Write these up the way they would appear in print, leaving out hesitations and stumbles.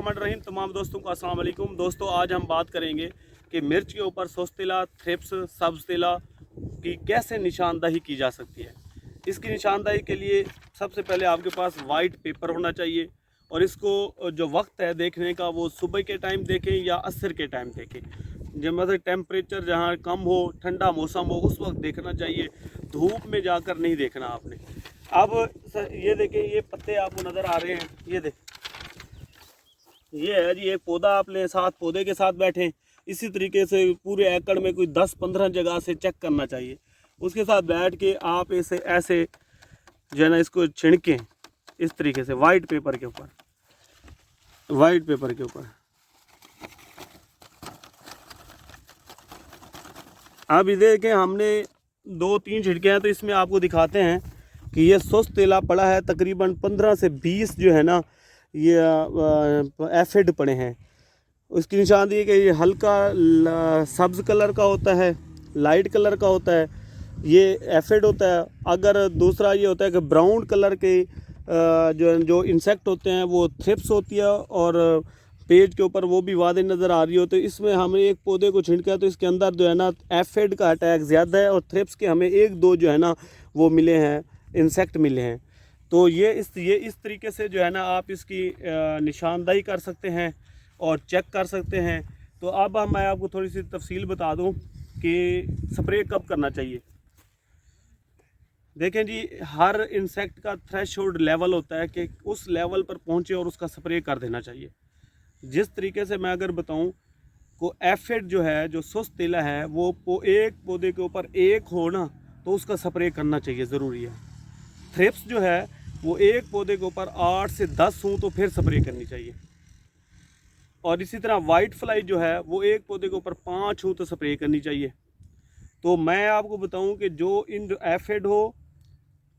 बिस्मिल्लाहिर्रहमानिर्रहीम। तमाम दोस्तों को अस्सलाम वालेकुम। दोस्तों, आज हम बात करेंगे कि मिर्च के ऊपर सोस्तिला, थ्रिप्स, सब्ज़तिला की कैसे निशानदही की जा सकती है। इसकी निशानदही के लिए सबसे पहले आपके पास वाइट पेपर होना चाहिए और इसको जो वक्त है देखने का वो सुबह के टाइम देखें या असर के टाइम देखें। जब मतलब टेम्परेचर जहाँ कम हो, ठंडा मौसम हो, उस वक्त देखना चाहिए, धूप में जाकर नहीं देखना आपने। अब ये देखें, ये पत्ते आपको नज़र आ रहे हैं, ये देखें, ये है जी एक पौधा आप लें, साथ पौधे के साथ बैठें। इसी तरीके से पूरे एकड़ में कोई 10-15 जगह से चेक करना चाहिए। उसके साथ बैठ के आप इसे ऐसे जो है ना इसको छिड़कें इस तरीके से वाइट पेपर के ऊपर, वाइट पेपर के ऊपर। अब ये देखें, हमने 2-3 छिड़के हैं तो इसमें आपको दिखाते हैं कि ये सोस्तिला पड़ा है। तकरीबन 15 से 20 जो है ना ये एफिड पड़े हैं। उसकी निशानदेही कि ये हल्का सब्ज़ कलर का होता है, लाइट कलर का होता है, ये एफिड होता है। अगर दूसरा ये होता है कि ब्राउन कलर के जो इंसेक्ट होते हैं वो थ्रिप्स होती है और पेज के ऊपर वो भी वादे नज़र आ रही हो। तो इसमें हमें एक पौधे को छिड़का तो इसके अंदर जो है ना एफिड का अटैक ज़्यादा है और थ्रिप्स के हमें 1-2 जो है ना वो मिले हैं, इंसेक्ट मिले हैं। तो ये इस तरीके से जो है ना आप इसकी निशानदही कर सकते हैं और चेक कर सकते हैं। तो अब मैं आपको थोड़ी सी तफसील बता दूं कि स्प्रे कब करना चाहिए। देखें जी, हर इंसेक्ट का थ्रेशोल्ड लेवल होता है कि उस लेवल पर पहुंचे और उसका स्प्रे कर देना चाहिए। जिस तरीके से मैं अगर बताऊं को एफिड जो है, जो सोस्तिला है, वो एक पौधे के ऊपर एक हो ना तो उसका स्प्रे करना चाहिए, ज़रूरी है। थ्रिप्स जो है वो एक पौधे के ऊपर 8 से 10 हों तो फिर स्प्रे करनी चाहिए। और इसी तरह वाइट फ्लाई जो है वो एक पौधे के ऊपर 5 हो तो स्प्रे करनी चाहिए। तो मैं आपको बताऊं कि जो एफिड हो,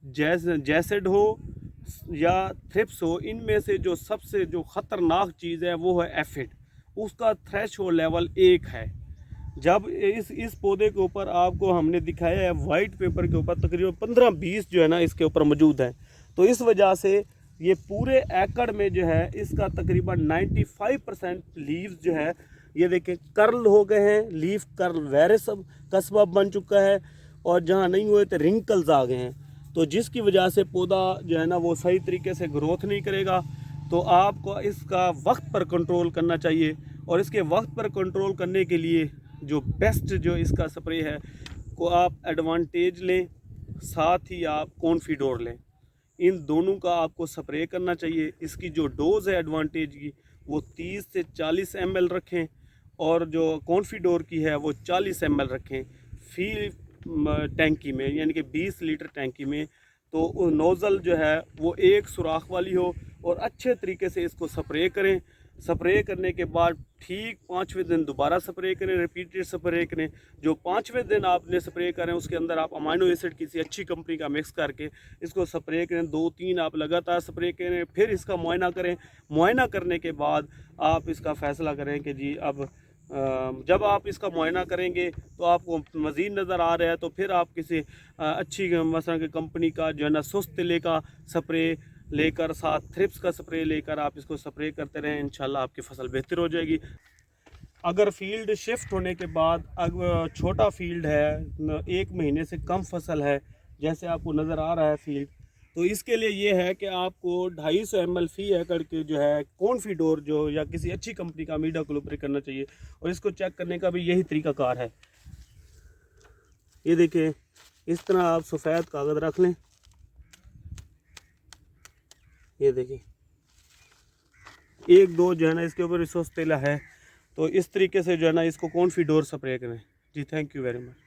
जैसिड हो या थ्रिप्स हो, इनमें से जो सबसे जो ख़तरनाक चीज़ है वो है एफिड। उसका थ्रेशोल्ड लेवल 1 है। जब इस पौधे के ऊपर आपको हमने दिखाया है वाइट पेपर के ऊपर तकरीबन 15-20 जो है ना इसके ऊपर मौजूद है। तो इस वजह से ये पूरे एकड़ में जो है इसका तकरीबन 95% लीव्स जो है ये देखें कर्ल हो गए हैं, लीफ कर्ल वेरिस का सबब बन चुका है और जहाँ नहीं हुए तो रिंकल्स आ गए हैं। तो जिसकी वजह से पौधा जो है ना वो सही तरीके से ग्रोथ नहीं करेगा। तो आपको इसका वक्त पर कंट्रोल करना चाहिए और इसके वक्त पर कंट्रोल करने के लिए जो बेस्ट जो इसका स्प्रे है को आप एडवांटेज लें, साथ ही आप कॉन्फिडोर लें। इन दोनों का आपको स्प्रे करना चाहिए। इसकी जो डोज़ है एडवांटेज की वो 30 से 40 ml रखें और जो कॉन्फिडोर की है वो 40 ml रखें फी टैंकी में, यानी कि 20 लीटर टैंकी में। तो नोज़ल जो है वो एक सुराख वाली हो और अच्छे तरीके से इसको स्प्रे करें। स्प्रे करने के बाद ठीक 5वें दिन दोबारा स्प्रे करें, रिपीटेड स्प्रे करें। जो 5वें दिन आपने स्प्रे करें उसके अंदर आप अमाइनो एसिड किसी अच्छी कंपनी का मिक्स करके इसको स्प्रे करें। 2-3 आप लगातार स्प्रे करें, फिर इसका मुआयना करें। मुआयना करने के बाद आप इसका फ़ैसला करें कि जी अब जब आप इसका मुआयना करेंगे तो आपको मज़ीद नज़र आ रहा है तो फिर आप किसी अच्छी मसलन की कंपनी का जो है ना सोस्तिले का स्प्रे लेकर, साथ थ्रिप्स का स्प्रे लेकर आप इसको स्प्रे करते रहें। इंशाल्लाह आपकी फसल बेहतर हो जाएगी। अगर फील्ड शिफ्ट होने के बाद अगर छोटा फील्ड है, 1 महीने से कम फसल है, जैसे आपको नज़र आ रहा है फील्ड, तो इसके लिए ये है कि आपको 250 ml फी एकड़ के जो है कॉन्फिडोर जो या किसी अच्छी कंपनी का इमिडाक्लोप्रिड करना चाहिए। और इसको चेक करने का भी यही तरीकाकार है। ये देखिए, इस तरह आप सफ़ेद कागज़ रख लें, ये देखिए 1-2 जो है ना इसके ऊपर सोस्तिला है। तो इस तरीके से जो है ना इसको कॉन्फिडोर स्प्रे करें। जी, थैंक यू वेरी मच।